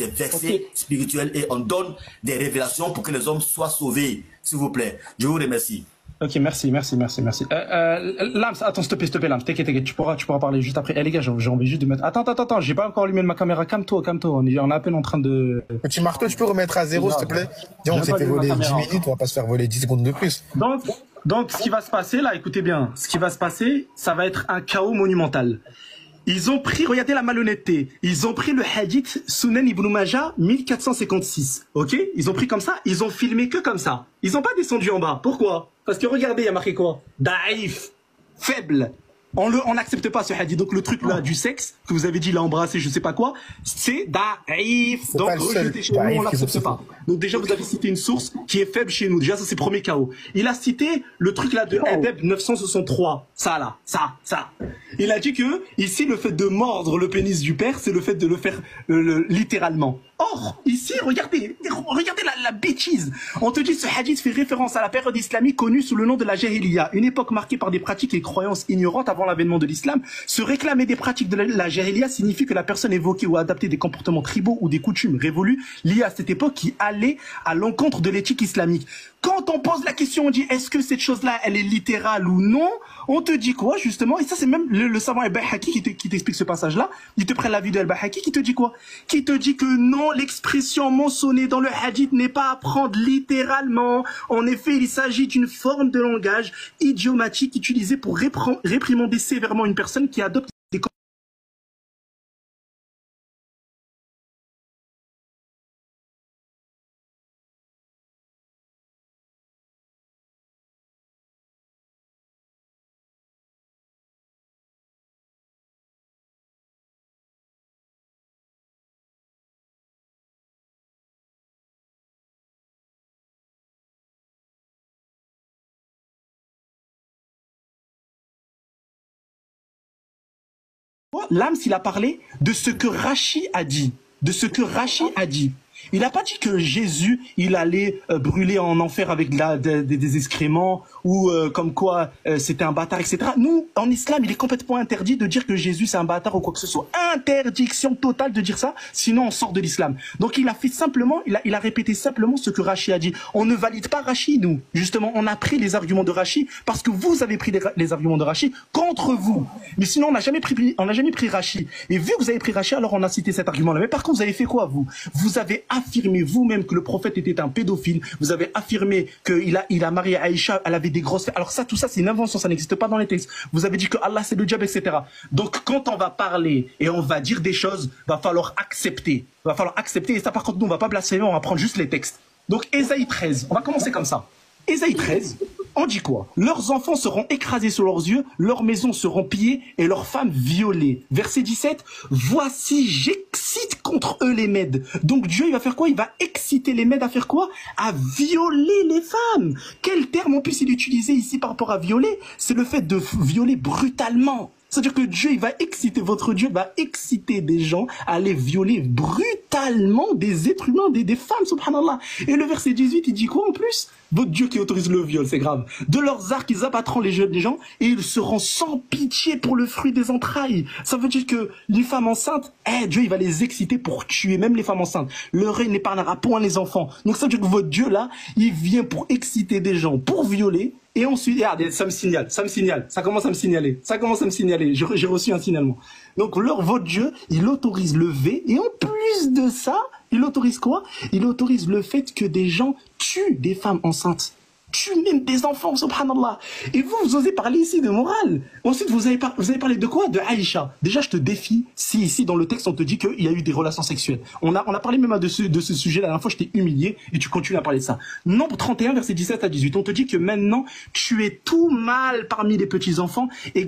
des versets spirituels et on donne des révélations pour que les hommes soient sauvés, s'il vous plaît. Je vous remercie. Ok, merci. Lams, attends, s'il te plaît, Lams, t'inquiète, tu pourras parler juste après. Eh les gars, j'ai envie juste de mettre... Attends, j'ai pas encore allumé ma caméra, calme-toi, on est à peine en train de... Petit marteau, tu peux remettre à 0, s'il te plaît? Dis, on s'est fait voler 10 minutes, on va pas se faire voler 10 secondes de plus. Donc, ce qui va se passer, là, écoutez bien, ce qui va se passer, ça va être un chaos monumental. Ils ont pris, regardez la malhonnêteté, ils ont pris le hadith Sunan Ibn Majah 1456, ok? Ils ont pris comme ça, ils ont filmé que comme ça. Ils n'ont pas descendu en bas. Pourquoi? Parce que regardez, il y a marqué quoi? Daïf, faible. On n'accepte pas ce hadith. Donc le truc là du sexe, que vous avez dit, il a embrassé, je sais pas quoi, c'est daïf. Donc rejeté chez nous, on l'accepte pas. Donc déjà, vous avez cité une source qui est faible chez nous. Déjà, ça c'est premier KO. Il a cité le truc là de Hebeb 963. Ça. Il a dit que ici, le fait de mordre le pénis du père, c'est le fait de le faire littéralement. Or, ici, regardez la bêtise. On te dit ce hadith fait référence à la période islamique connue sous le nom de la Jahiliya, une époque marquée par des pratiques et croyances ignorantes avant l'avènement de l'islam. Se réclamer des pratiques de la Jahiliya signifie que la personne évoquait ou adaptait des comportements tribaux ou des coutumes révolues liées à cette époque qui allaient à l'encontre de l'éthique islamique. Quand on pose la question, on dit est-ce que cette chose-là, elle est littérale ou non? On te dit quoi, justement? Et ça, c'est même le savant Al-Bahaki qui t'explique ce passage-là. Il te prend l'avis de Al-Bahaki qui te dit quoi? Qui te dit que non, l'expression mentionnée dans le hadith n'est pas à prendre littéralement. En effet, il s'agit d'une forme de langage idiomatique utilisée pour réprimander sévèrement une personne qui adopte des L'âme, s'il a parlé de ce que Rachi a dit. Il n'a pas dit que Jésus, il allait brûler en enfer avec des excréments ou comme quoi c'était un bâtard, etc. Nous, en islam, il est complètement interdit de dire que Jésus c'est un bâtard ou quoi que ce soit. Interdiction totale de dire ça, sinon on sort de l'islam. Donc il a fait simplement, il a répété simplement ce que Rachi a dit. On ne valide pas Rachi, nous. Justement, on a pris les arguments de Rachi parce que vous avez pris les arguments de Rachi contre vous. Mais sinon, on n'a jamais pris Rachi. Et vu que vous avez pris Rachi, alors on a cité cet argument-là. Mais par contre, vous avez fait quoi, vous? Vous avez affirmé vous-même que le prophète était un pédophile. Vous avez affirmé qu'il a marié Aïcha, elle avait des grosses... Alors ça, tout ça, c'est une invention, ça n'existe pas dans les textes. Vous avez dit que Allah, c'est le diable, etc. Donc, quand on va parler et on va dire des choses, va falloir accepter. Et ça, par contre, nous, on va pas blasphémer, on va prendre juste les textes. Donc, Ésaïe 13, on va commencer comme ça. Ésaïe 13, on dit quoi? Leurs enfants seront écrasés sous leurs yeux, leurs maisons seront pillées et leurs femmes violées. Verset 17, voici j'excite contre eux les Mèdes. Donc Dieu, il va faire quoi? Il va exciter les Mèdes à faire quoi? À violer les femmes. Quel terme on puisse utiliser ici par rapport à violer? C'est le fait de violer brutalement. C'est-à-dire que Dieu, il va exciter, votre Dieu va exciter des gens à aller violer brutalement des êtres humains, des femmes, subhanallah. Et le verset 18, il dit quoi en plus? Votre Dieu qui autorise le viol, c'est grave. De leurs arcs, ils abattront les jeunes des gens et ils seront sans pitié pour le fruit des entrailles. Ça veut dire que les femmes enceintes, Dieu, il va les exciter pour tuer, même les femmes enceintes. Le règne n'épargnera point les enfants. Donc ça veut dire que votre Dieu, là, il vient pour exciter des gens, pour violer. Et ensuite, regardez, ça me signale, ça commence à me signaler, j'ai reçu un signalement. Donc, votre Dieu, il autorise le V, et en plus de ça, il autorise quoi? Il autorise le fait que des gens tuent des femmes enceintes. Tuent même des enfants, subhanallah. Et vous osez parler ici de morale. Ensuite, vous avez parlé de quoi? De Aïcha. Déjà, je te défie, si ici, dans le texte, on te dit qu'il y a eu des relations sexuelles. On a parlé même de ce sujet la dernière fois, je t'ai humilié, et tu continues à parler de ça. Nombre 31, verset 17 à 18. On te dit que maintenant, tu es tout mâle parmi les petits-enfants, et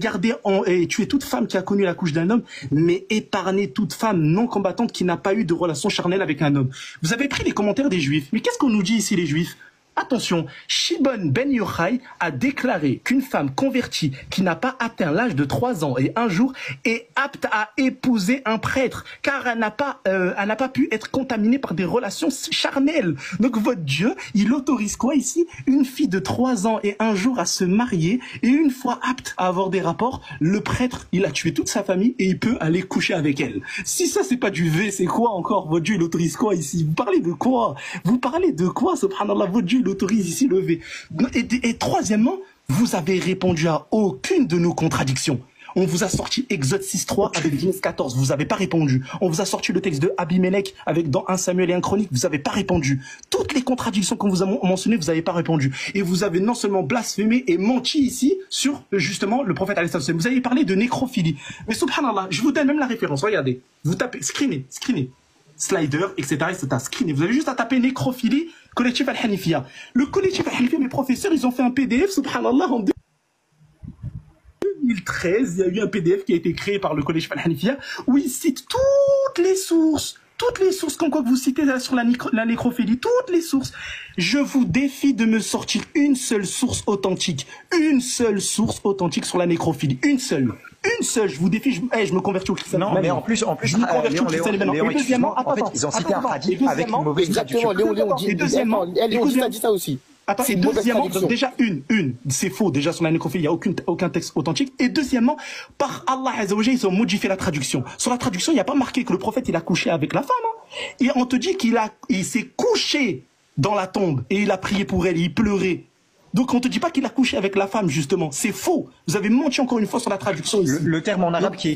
tu es toute femme qui a connu la couche d'un homme, mais épargnez toute femme non combattante qui n'a pas eu de relation charnelle avec un homme. Vous avez pris les commentaires des Juifs. Mais qu'est-ce qu'on nous dit ici, les Juifs? Attention, Shimon Ben Yochai a déclaré qu'une femme convertie qui n'a pas atteint l'âge de 3 ans et 1 jour est apte à épouser un prêtre, car elle n'a pas pu être contaminée par des relations charnelles. Donc votre Dieu, il autorise quoi ici? Une fille de 3 ans et 1 jour à se marier, et une fois apte à avoir des rapports, le prêtre, il a tué toute sa famille et il peut aller coucher avec elle. Si ça c'est pas du V, c'est quoi encore? Votre Dieu, il autorise quoi ici? Vous parlez de quoi? Vous parlez de quoi, subhanallah? Votre Dieu, il autorise ici le V. Et troisièmement, vous avez répondu à aucune de nos contradictions. On vous a sorti Exode 6.3 avec Genèse 14, vous n'avez pas répondu. On vous a sorti le texte de Abimelech avec dans 1 Samuel et 1 Chronique, vous n'avez pas répondu. Toutes les contradictions qu'on vous a mentionnées, vous n'avez pas répondu. Et vous avez non seulement blasphémé et menti ici sur justement le prophète alayhi salam. Vous avez parlé de nécrophilie. Mais subhanallah, je vous donne même la référence, regardez. Vous tapez, screenez. Slider, etc., screenez. Vous avez juste à taper nécrophilie, collectif Al-Hanifiyya. Le collectif Al-Hanifiyya, mes professeurs, ils ont fait un PDF, subhanallah, en 2013, il y a eu un PDF qui a été créé par le collectif Al-Hanifiyya, où ils citent toutes les sources comme quoi que vous citez là sur la nécrophilie, toutes les sources. Je vous défie de me sortir une seule source authentique sur la nécrophilie. Une seule, je vous défie, je me convertis au christianisme. Non, mais en plus, je me convertis au christianisme. Léon, Et deuxièmement, en fait, ils ont cité un hadith avec une mauvaise traduction. Léon dit, et deuxièmement, Léon a dit ça aussi. Attends, et deuxièmement, donc déjà c'est faux, déjà sur la nécrophilie, il n'y a aucun texte authentique. Et deuxièmement, par Allah Azza wa Jalla, ils ont modifié la traduction. Sur la traduction, il n'y a pas marqué que le prophète, il a couché avec la femme, hein. Et on te dit il s'est couché dans la tombe, et il a prié pour elle, et il pleurait. Donc on te dit pas qu'il a couché avec la femme, justement. C'est faux. Vous avez menti encore une fois sur la traduction ici. Le terme en arabe qui est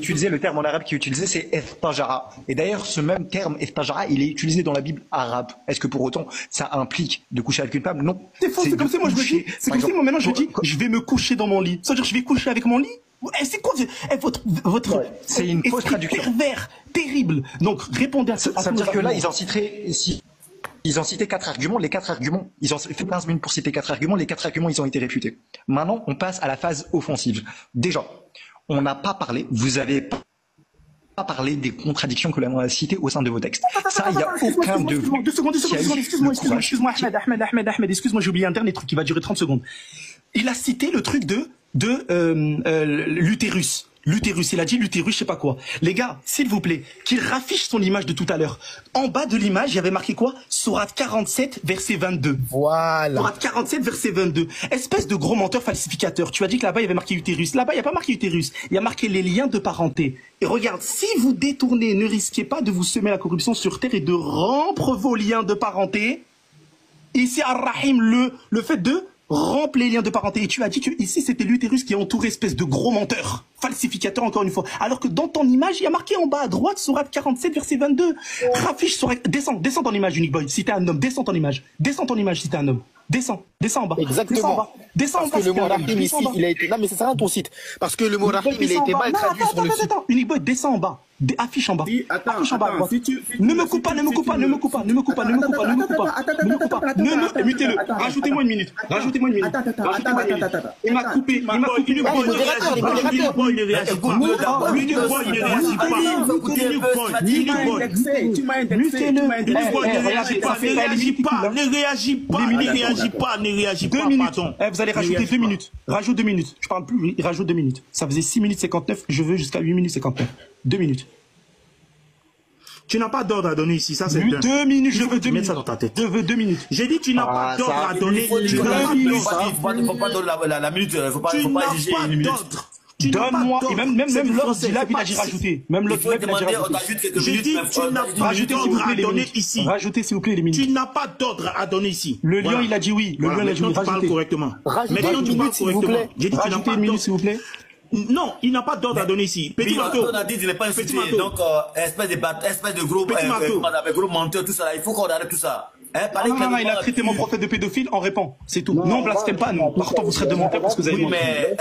utilisé, c'est iftajara. Et d'ailleurs, ce même terme iftajara, il est utilisé dans la Bible arabe. Est-ce que pour autant, ça implique de coucher avec une femme? Non. C'est faux, c'est comme ça, moi je me dis, c'est comme ça, moi maintenant je dis, je vais me coucher dans mon lit. Ça veut dire, je vais coucher avec mon lit? C'est quoi votre c'est une fausse traduction. Pervers, terrible. Donc répondez à ça. Ça veut dire que là, ils ont cité 4 arguments. Les 4 arguments, ils ont fait 15 minutes pour citer 4 arguments. Les 4 arguments, ils ont été réfutés. Maintenant, on passe à la phase offensive. Déjà, on n'a pas parlé, vous avez pas parlé des contradictions que l'on a citées au sein de vos textes. Ça, il n'y a aucun de vous. 2 secondes, excuse-moi, Ahmed, excuse-moi, j'ai oublié un dernier truc qui va durer 30 secondes. Il a cité le truc de l'utérus. L'utérus, il a dit l'utérus, je sais pas quoi. Les gars, s'il vous plaît, qu'il raffiche son image de tout à l'heure. En bas de l'image, il y avait marqué quoi? Sourate 47, verset 22. Voilà. Sourate 47, verset 22. Espèce de gros menteur falsificateur. Tu as dit que là-bas, il y avait marqué utérus. Là-bas, il n'y a pas marqué utérus. Il y a marqué les liens de parenté. Et regarde, si vous détournez, ne risquez pas de vous semer la corruption sur terre et de rompre vos liens de parenté. Ici, Ar-Rahim, le fait de rompre les liens de parenté. Et tu as dit que ici c'était l'utérus qui est entouré, espèce de gros menteur, falsificateur encore une fois. Alors que dans ton image, il y a marqué en bas à droite, sourate 47, verset 22. Raffiche, descends ton image, Unique Boy. Si t'es un homme, descends ton image. Descends ton image si t'es un homme. Descends en bas. Exactement. Descends en bas. Parce que le mot rahim ici, il a été... Non, mais ça sert à rien ton site. Parce que le mot rahim, il a été mal traduit sur le site. Unique Boy, descends en bas. Affiche en bas. Affiche en bas. Ne me coupe pas. Mutez-le. Rajoutez-moi une minute. Il m'a coupé. Il ne réagit pas. Vous allez rajouter 2 minutes. Rajoute 2 minutes. Je parle plus, il rajoute 2 minutes. Ça faisait 6 minutes 59. Je veux jusqu'à 8 minutes 59. 2 minutes. Tu n'as pas d'ordre à donner ici, ça c'est 2 minutes, je veux 2 minutes. ça dans ta tête. Je veux 2 minutes. J'ai dit tu n'as pas d'ordre à donner. Il faut pas donner la minute, faut pas exiger une minute. Donne-moi, et même l'autre, il a dit rajouter. Même l'autre, il a dit rajouter. J'ai dit tu n'as pas d'ordre à donner ici. Rajoutez s'il vous plaît les minutes. Tu n'as pas d'ordre à donner ici. Le lion, il a dit oui. Le lion, il a dit oui. Tu parles correctement. Maintenant tu parles correctement. J'ai dit tu n'as pas une minute s'il vous plaît. Non, il n'a pas d'ordre à donner ici. Petit Marteau. On a dit qu'il n'est pas insulté. Donc, espèce de gros menteur, tout ça. Il faut qu'on arrête tout ça. Non, il a traité mon prophète de pédophile, on répond. C'est tout. Non, blasphème pas, non. Par contre, vous serez de menteur parce que vous avez menti. Mais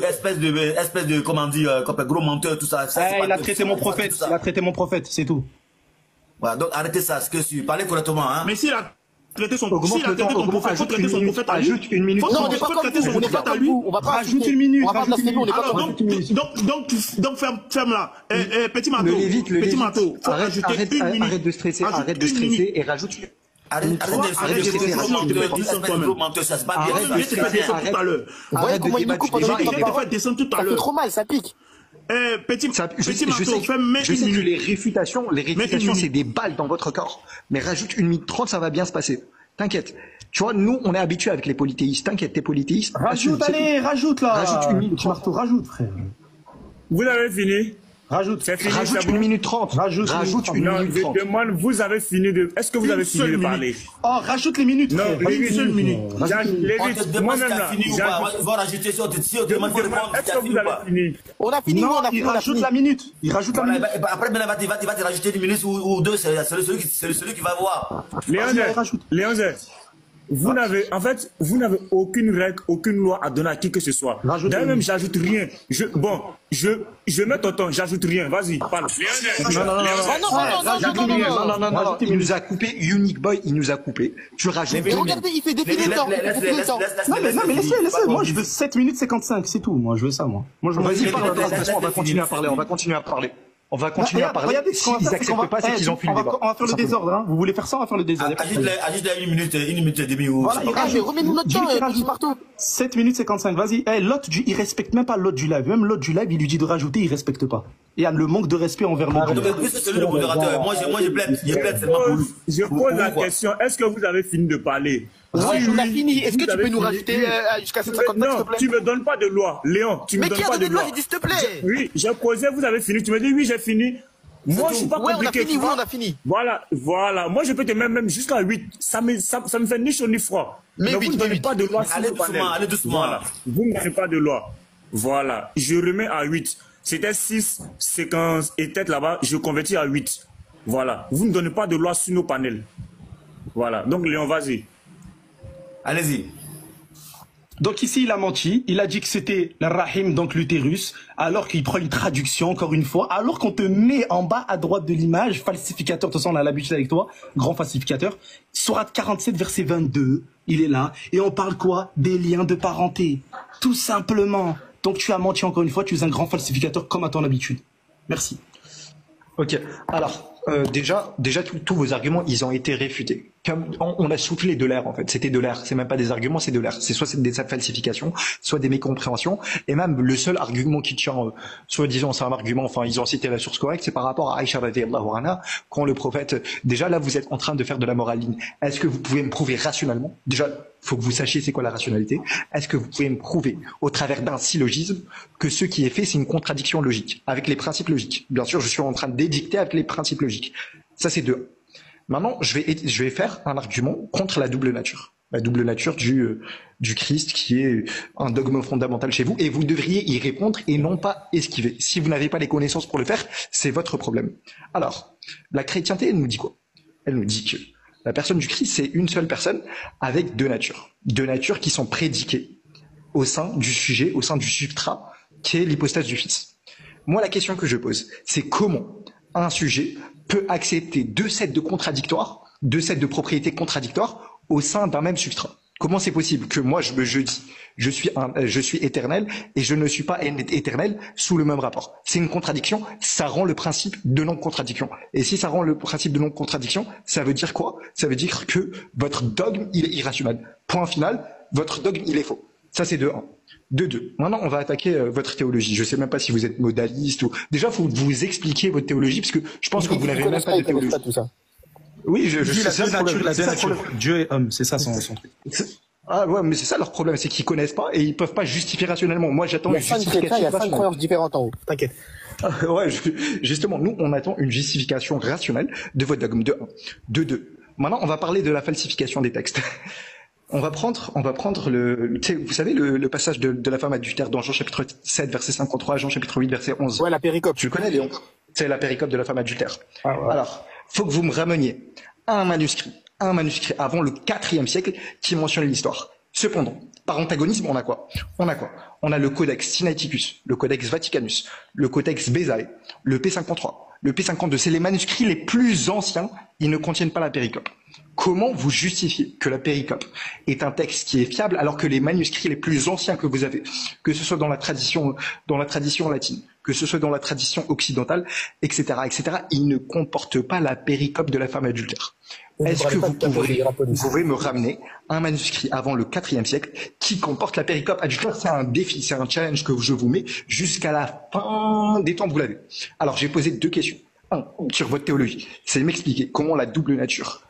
espèce de, comment dire, gros menteur, tout ça. Il a traité mon prophète, c'est tout. Voilà, donc arrêtez ça, parlez correctement, hein. Mais s'il a traité son prophète, faut traiter son prophète à lui. Ajoute une minute. Non, on n'est pas comme vous, on n'est pas comme vous. On va pas rajouter une minute. On va pas blasphémer, on n'est pas comme vous. Donc ferme là. Petit Marteau. Petit Marteau. Arrête de stresser et rajoute. Arrête de trop mal, ça pique. Petit marteau, je sais que les réfutations, c'est des balles dans votre corps. Mais rajoute 1 minute 30, ça va bien se passer. T'inquiète. Tu vois, nous, on est habitués avec les polythéistes. T'inquiète, t'es polythéiste. Rajoute, allez, rajoute là. Rajoute 1 minute. Petit marteau, rajoute, frère. Vous avez fini? Rajoute. C'est fini. Rajoute 1 minute 30. Rajoute 1 minute 30. Je demande, vous avez fini de. Est-ce que vous avez fini de parler? Oh, rajoute les minutes. Non, les seule minute. Moi-même là. On va rajouter sur est-ce que vous avez fini? On a fini, non, il rajoute la minute. Il rajoute la minute. Après, il va te rajouter 1 minute ou 2. C'est celui qui va voir. Léandre, vous n'avez aucune règle, aucune loi à donner à qui que ce soit. D'ailleurs, même, j'ajoute rien. Je mets ton temps, j'ajoute rien. Vas-y, parle. Non. Il nous a coupé, Unique Boy, il nous a coupé. Tu rajoutes. Mais regardez, il fait défiler le temps. Non, mais laissez. Moi, je veux 7 minutes 55, c'est tout. Moi, je veux ça, moi. Vas-y, parle. De toute façon, on va continuer à parler. On va continuer à parler. S'ils n'acceptent pas, c'est qu'ils ont fini le débat. On va faire le désordre, hein. Vous voulez faire ça, on va faire le désordre. Ajoute 1 minute et demie. Voilà, remets-nous notre temps, petit marteau. 7 minutes 55, vas-y. Il respecte même pas l'autre du live. Même l'autre du live, il lui dit de rajouter, il respecte pas. Il y a le manque de respect envers l'autre. C'est le modérateur. Moi, je plaide seulement pour lui. Je pose la question, est-ce que vous avez fini de parler? Oui, on a fini. Est-ce que tu peux nous rajouter jusqu'à 759, s'il te plaît? Non, tu me donnes pas de loi, Léon. Tu me donnes pas de loi. Mais qui a donné de loi? J'ai dit, s'il te plaît. Oui, j'ai posé, vous avez fini. Tu me dis, oui, j'ai fini. Moi, je suis pas compliqué. On a fini. Voilà. Moi, je peux te mettre même jusqu'à 8. Ça me fait ni chaud ni froid. Mais vous ne donnez pas de loi. Allez doucement. Voilà. Vous ne donnez pas de loi. Voilà. Je remets à 8. C'était 6 séquences et tête là-bas. Je convertis à 8. Voilà. Vous ne donnez pas de loi sur nos panels. Voilà. Donc, Léon, vas-y. Allez-y. Donc ici, il a menti. Il a dit que c'était le rahim, donc l'utérus, alors qu'il prend une traduction, encore une fois, alors qu'on te met en bas à droite de l'image, falsificateur, de toute façon, on a l'habitude avec toi, grand falsificateur. Sourate 47, verset 22, il est là. Et on parle quoi? Des liens de parenté. Tout simplement. Donc tu as menti encore une fois, tu es un grand falsificateur comme à ton habitude. Merci. Ok. Alors, déjà tous vos arguments, ils ont été réfutés. Comme on a soufflé de l'air, en fait. C'était de l'air. C'est même pas des arguments, c'est de l'air. C'est soit des falsifications, soit des mécompréhensions. Et même le seul argument qui tient, soi-disant, c'est un argument, enfin, ils ont cité la source correcte, c'est par rapport à Aïcha radhiyallahu anha, quand le prophète, déjà là, vous êtes en train de faire de la moraline. Est-ce que vous pouvez me prouver rationnellement? Déjà, faut que vous sachiez c'est quoi la rationalité. Est-ce que vous pouvez me prouver, au travers d'un syllogisme, que ce qui est fait, c'est une contradiction logique, avec les principes logiques? Bien sûr, je suis en train d'édicter avec les principes logiques. Ça, c'est 2. Maintenant, je vais faire un argument contre la double nature. La double nature du Christ, qui est un dogme fondamental chez vous, et vous devriez y répondre et non pas esquiver. Si vous n'avez pas les connaissances pour le faire, c'est votre problème. Alors, la chrétienté, elle nous dit quoi? Elle nous dit que la personne du Christ, c'est une seule personne avec 2 natures. 2 natures qui sont prédiquées au sein du sujet, au sein du substrat, qui est l'hypostase du Fils. Moi, la question que je pose, c'est comment un sujet peut accepter 2 sets de contradictoires, 2 sets de propriétés contradictoires au sein d'un même substrat. Comment c'est possible que moi je dis je suis éternel et je ne suis pas éternel sous le même rapport? C'est une contradiction, ça rend le principe de non-contradiction. Et si ça rend le principe de non-contradiction, ça veut dire quoi? Ça veut dire que votre dogme, il est irrationnel. Point final, votre dogme, il est faux. Ça, c'est de 1. De 2. Maintenant, on va attaquer votre théologie. Je sais même pas si vous êtes modaliste ou... Déjà, faut vous expliquer votre théologie, parce que je pense que vous n'avez même pas de théologie. Oui, je sais ça. Dieu est homme, c'est ça son truc. Ah ouais, mais c'est ça leur problème, c'est qu'ils connaissent pas et ils peuvent pas justifier rationnellement. Moi, j'attends une justification. Il y a 5 croyances différentes en haut. T'inquiète. Ouais, justement, nous, on attend une justification rationnelle de votre dogme. De 1. De 2. Maintenant, on va parler de la falsification des textes. On va prendre vous savez, le passage de la femme adultère dans Jean chapitre 7, verset 53, Jean chapitre 8, verset 11. Ouais, la péricope. Tu le connais, Léon? C'est la péricope de la femme adultère. Ah, ouais. Alors, faut que vous me rameniez un manuscrit avant le 4e siècle qui mentionne l'histoire. Cependant, par antagonisme, on a quoi? On a le Codex Sinaiticus, le Codex Vaticanus, le Codex Bezae, le P53. Le P52, c'est les manuscrits les plus anciens, ils ne contiennent pas la péricope. Comment vous justifiez que la péricope est un texte qui est fiable alors que les manuscrits les plus anciens que vous avez, que ce soit dans la tradition latine, que ce soit dans la tradition occidentale, etc., etc., il ne comporte pas la péricope de la femme adultère. Est-ce que vous pouvez me ramener un manuscrit avant le IVe siècle qui comporte la péricope adultère? C'est un défi, c'est un challenge que je vous mets jusqu'à la fin des temps, vous l'avez. Alors, j'ai posé 2 questions. 1, sur votre théologie, c'est m'expliquer comment la double nature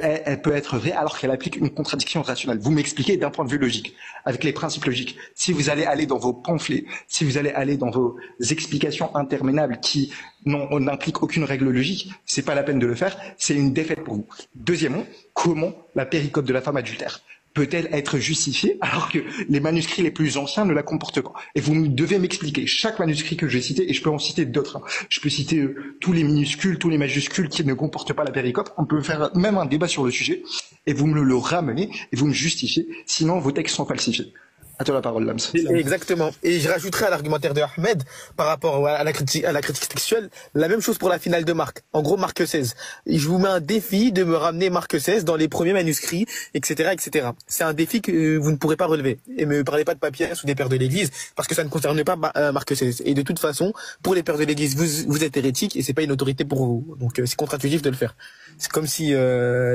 elle peut être vraie alors qu'elle applique une contradiction rationnelle. Vous m'expliquez d'un point de vue logique, avec les principes logiques. Si vous allez aller dans vos pamphlets, si vous allez aller dans vos explications interminables qui n'impliquent aucune règle logique, c'est pas la peine de le faire, c'est une défaite pour vous. Deuxièmement, comment la péricope de la femme adultère peut-elle être justifiée alors que les manuscrits les plus anciens ne la comportent pas? Et vous devez m'expliquer chaque manuscrit que je vais citer, et je peux en citer d'autres. Hein. Je peux citer tous les minuscules, tous les majuscules qui ne comportent pas la péricope. On peut faire même un débat sur le sujet, et vous me le ramenez, et vous me justifiez, sinon vos textes sont falsifiés. À toi la parole, Lams. Exactement. Et je rajouterai à l'argumentaire de Ahmed, par rapport à la critique textuelle, la même chose pour la finale de Marc. En gros, Marc 16. Et je vous mets un défi de me ramener Marc 16 dans les premiers manuscrits, etc., etc. C'est un défi que vous ne pourrez pas relever. Et me parlez pas de Papias ou des pères de l'église, parce que ça ne concerne pas Marc 16. Et de toute façon, pour les pères de l'église, vous êtes hérétiques et c'est pas une autorité pour vous. Donc, c'est contre-intuitif de le faire. C'est comme si,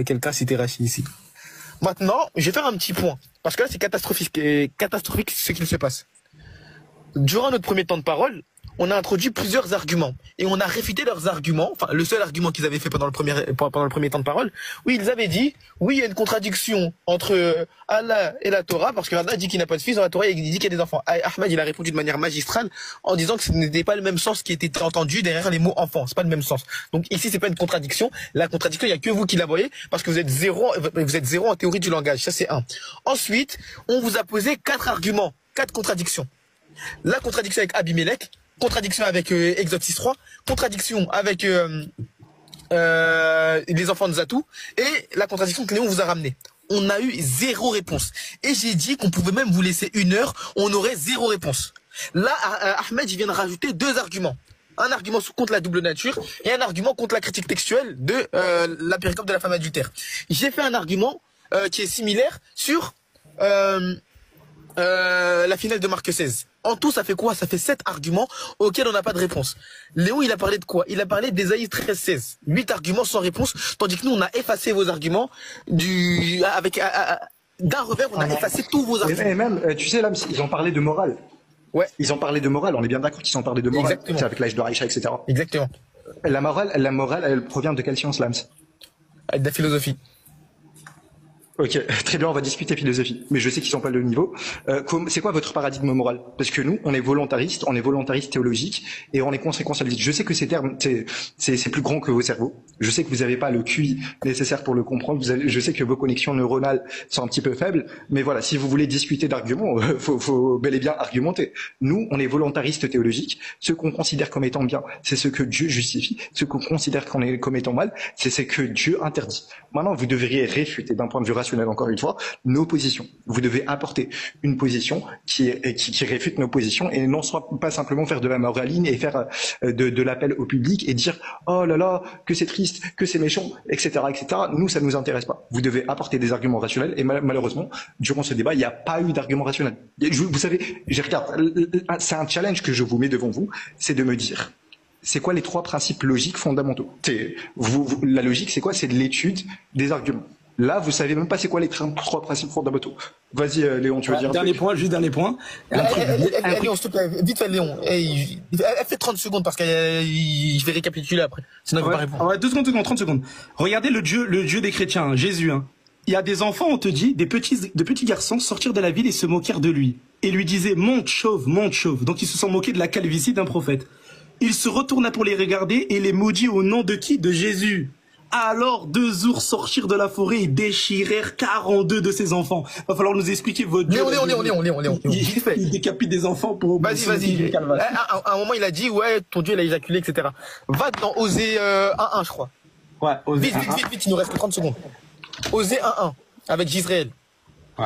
quelqu'un citait Rachid ici. Maintenant, je vais faire un petit point. Parce que là, c'est catastrophique ce qu'il se passe. Durant notre premier temps de parole, on a introduit plusieurs arguments. Et on a réfuté leurs arguments. Enfin, le seul argument qu'ils avaient fait pendant le premier temps de parole. Oui, ils avaient dit, oui, il y a une contradiction entre Allah et la Torah, parce que Allah dit qu'il n'a pas de fils, dans la Torah, il dit qu'il y a des enfants. Ahmed, il a répondu de manière magistrale, en disant que ce n'était pas le même sens qui était entendu derrière les mots enfant. C'est pas le même sens. Donc ici, c'est pas une contradiction. La contradiction, il y a que vous qui la voyez, parce que vous êtes zéro en théorie du langage. Ça, c'est 1. Ensuite, on vous a posé 4 arguments, 4 contradictions. La contradiction avec Abimelech, contradiction avec Exode 6.3, contradiction avec les enfants de Zatou, et la contradiction que Léon vous a ramenée. On a eu 0 réponse. Et j'ai dit qu'on pouvait même vous laisser 1 heure, on aurait 0 réponse. Là, Ahmed, il vient de rajouter 2 arguments. Un argument contre la double nature et un argument contre la critique textuelle de la péricope de la femme adultère. J'ai fait un argument qui est similaire sur la finale de Marc 16. En tout, ça fait quoi? Ça fait 7 arguments auxquels on n'a pas de réponse. Léon, il a parlé de quoi? Il a parlé d'Ésaïe 13-16. 8 arguments sans réponse, tandis que nous, on a effacé vos arguments d'un revers, on a effacé tous vos arguments. Et même, tu sais, là, ils ont parlé de morale. Ouais. Ils ont parlé de morale, on est bien d'accord qu'ils ont parlé de morale. Exactement. C'est avec l'âge de Raïcha, etc. Exactement. La morale, elle provient de quelle science, Lams? De la philosophie. Ok, très bien, on va discuter philosophie, mais je sais qu'ils sont pas le niveau. C'est quoi votre paradigme moral? Parce que nous, on est volontariste théologique, et on est conséquentialiste. Je sais que ces termes, c'est plus grand que vos cerveaux. Je sais que vous n'avez pas le QI nécessaire pour le comprendre. Je sais que vos connexions neuronales sont un petit peu faibles, mais voilà, si vous voulez discuter d'arguments, faut bel et bien argumenter. Nous, on est volontariste théologique. Ce qu'on considère comme étant bien, c'est ce que Dieu justifie. Ce qu'on considère comme étant mal, c'est ce que Dieu interdit. Maintenant, vous devriez réfuter d'un point de vue rationnel, encore une fois, nos positions. Vous devez apporter une position qui réfute nos positions et non pas simplement faire de la moraline et faire de l'appel au public et dire oh là là, que c'est triste, que c'est méchant, etc., etc. Nous, ça ne nous intéresse pas. Vous devez apporter des arguments rationnels et malheureusement, durant ce débat, il n'y a pas eu d'arguments rationnels. Vous savez, c'est un challenge que je vous mets devant vous, c'est de me dire c'est quoi les 3 principes logiques fondamentaux. La logique, c'est quoi? C'est de l'étude des arguments. Là, vous savez même pas c'est quoi les 3 principes fondamentaux. Vas-y, Léon, tu veux dire dernier point. Léon, s'il te plaît, vite fait, Léon. Elle fait 30 secondes parce que je vais récapituler après. Sinon, il va pas répondre. Ouais, 2 secondes, 30 secondes. Regardez le Dieu des chrétiens, hein, Jésus. Hein. Il y a des enfants, on te dit, de petits garçons sortirent de la ville et se moquèrent de lui. Et lui disaient, monte chauve, monte chauve. Donc ils se sont moqués de la calvitie d'un prophète. Il se retourna pour les regarder et les maudit au nom de qui? De Jésus. Alors 2 ours sortirent de la forêt et déchirèrent 42 de ses enfants. Va falloir nous expliquer votre Dieu. Léon. Il décapite des enfants pour... Vas-y. À un moment, il a dit, ouais, ton Dieu, il a éjaculé, etc. Va dans Osée 1.1, je crois. Ouais, Osée vite, il nous reste que 30 secondes. Osée 1.1, avec Gisraël. Ouais.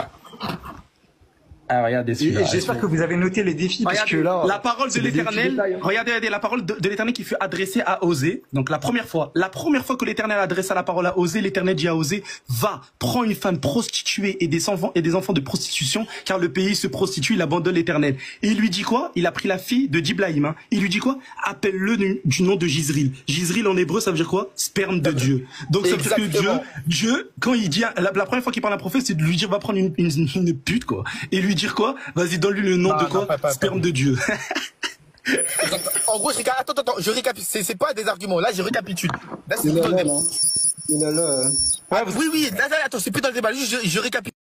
Ah, regardez celui-là. J'espère que vous avez noté les défis, parce que là... La parole de l'Éternel, regardez, la parole de l'Éternel qui fut adressée à Osée. Donc la première fois que l'Éternel adressa la parole à Osée, l'Éternel dit à Osée, va, prends une femme prostituée et des enfants de prostitution, car le pays se prostitue, il abandonne l'Éternel. Et il lui dit quoi? Il a pris la fille de Diblaïm, hein. Il lui dit quoi? Appelle-le du nom de Gisril. Gisril en hébreu, ça veut dire quoi? Sperme de Dieu. Donc ça veut dire que Dieu, quand il dit, la première fois qu'il parle à un prophète, c'est de lui dire, va prendre une pute, quoi. Et lui dire quoi? Vas-y, donne-lui le nom de quoi? Sperme de Dieu. En gros, attends, je récapitule. C'est pas des arguments. Là, je récapitule. Là, c'est oui, là, attends, c'est plus dans le débat. Je récapitule.